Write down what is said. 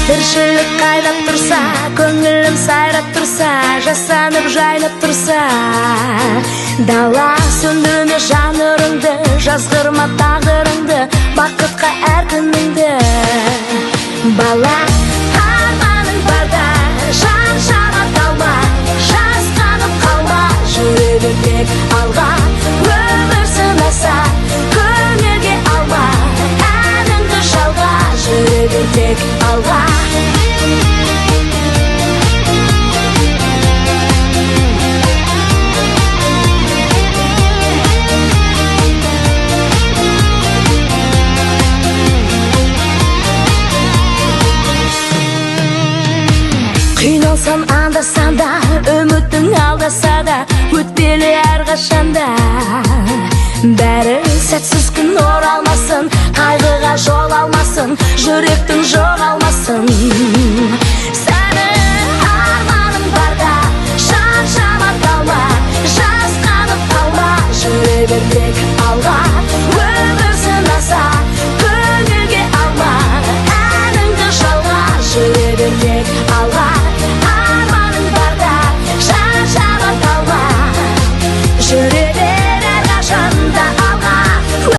Тіршілік қайнап тұрса, көңілім сайрап тұрса, жасанып жайнап тұрса, дала сөндірме жанырыңды, жазғырма тағдырыңды, бақытқа әр күніңді. Бала, арманың барда, шаршама қалма, жасқанып қалма, жүрегің тек алға. Өмір сынаса, көңілге алма, әніңді жалға, жүрегің тек алға. Қиналсам анда-санда, үмітің алдаса да, өтпелі әрқашанда. Бәрі сәтсіз күн оралмасын, қайғыға жол алмасын, жүректің жоғалмасын.